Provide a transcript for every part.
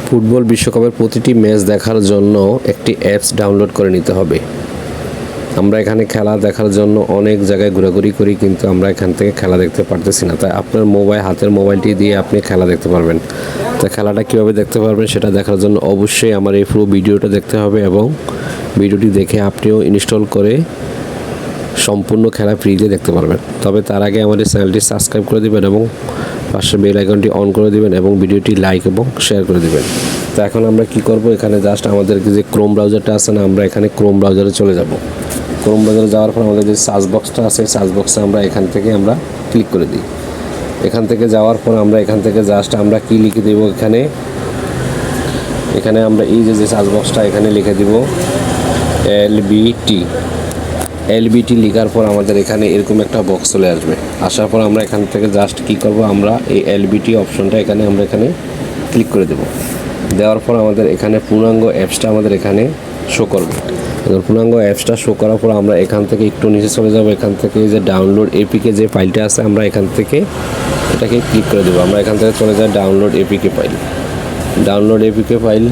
Football বিশ্বকাপের প্রতিটি match দেখার জন্য একটি অ্যাপস ডাউনলোড করে নিতে হবে। আমরা এখানে খেলা দেখার জন্য অনেক জায়গায় ঘোরাঘুরি করি, কিন্তু আমরা এখান থেকে খেলা দেখতে পারতেছি না। তাই আপনার হাতের মোবাইলটি দিয়ে আপনি খেলা দেখতে পারবেন। তাই খেলাটা কীভাবে দেখতে পারবেন সেটা দেখার জন্য অবশ্যই আমার এই পুরো ভিডিওটা দেখতে হবে, এবং ভিডিওটি দেখে আপনিও ইনস্টল করে সম্পূর্ণ খেলা ফ্রিতে দেখতে পারবেন। তবে তার আগে আমাদের চ্যানেলটি সাবস্ক্রাইব করে দেবেন এবং পাশে বেল আইকনটি অন করে দিবেন এবং ভিডিওটি লাইক এবং শেয়ার করে দিবেন। তো এখন আমরা কি করব, এখানে জাস্ট আমাদের যে ক্রোম ব্রাউজারটা আছে না, আমরা এখানে ক্রোম ব্রাউজারে চলে যাব। ক্রোম ব্রাউজারে যাওয়ার পর আমাদের যে সার্চ বক্সটা আছে, সার্চ বক্সে আমরা এখান থেকে আমরা ক্লিক করে দিই। এখান থেকে যাওয়ার পর আমরা এখান থেকে জাস্ট আমরা কি লিখে দেব, এখানে আমরা এই যে সার্চ বক্সটা এখানে লিখে দিব এলবিটি লেখার পর আমাদের এখানে এরকম একটা বক্স চলে আসবে। আসার পর আমরা এখান থেকে জাস্ট কি করব, আমরা এই এলবিটি অপশনটা আমরা এখানে ক্লিক করে দেব। দেওয়ার পর আমাদের এখানে পূর্ণাঙ্গ অ্যাপসটা আমাদের এখানে শো করবে। পূর্ণাঙ্গ অ্যাপসটা শো করার পর আমরা এখান থেকে একটু নিচে চলে যাব। এখান থেকে যে ডাউনলোড এপিকে যে ফাইলটা আছে, আমরা এখান থেকে এটাকে ক্লিক করে দেবো। আমরা এখান থেকে চলে যাই ডাউনলোড এপিকে ফাইল।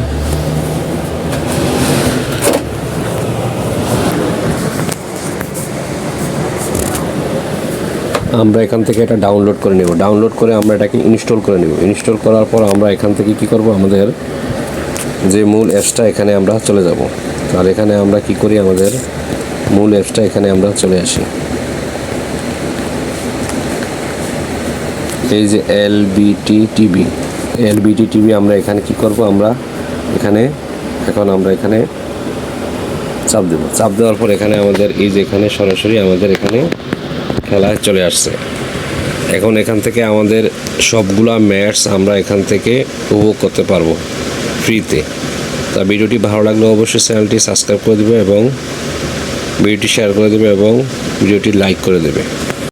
আমরা এখান থেকে এটা ডাউনলোড করে নেব। ডাউনলোড করে আমরা এটাকে ইনস্টল করে নেব। ইনস্টল করার পর আমরা এখান থেকে কি করব, আমাদের যে মূল অ্যাপসটা এখানে আমরা চলে যাব। আর এখানে আমরা কি করি, আমাদের মূল অ্যাপসটা এখানে আমরা চলে আসি। এই যে এলবিটি টিভি আমরা এখানে কি করব, আমরা এখানে চাপ দেব। চাপ দেওয়ার পর এখানে আমাদের এই যে এখানে সরাসরি আমাদের এখানে খেলা চলে আসছে। এখন এখান থেকে আমাদের সবগুলা ম্যাচ আমরা এখান থেকে উপভোগ করতে পারবো ফ্রিতে। তা ভিডিওটি ভালো লাগলে অবশ্যই চ্যানেলটি সাবস্ক্রাইব করে দেবে এবং ভিডিওটি শেয়ার করে দেবে এবং ভিডিওটি লাইক করে দেবে।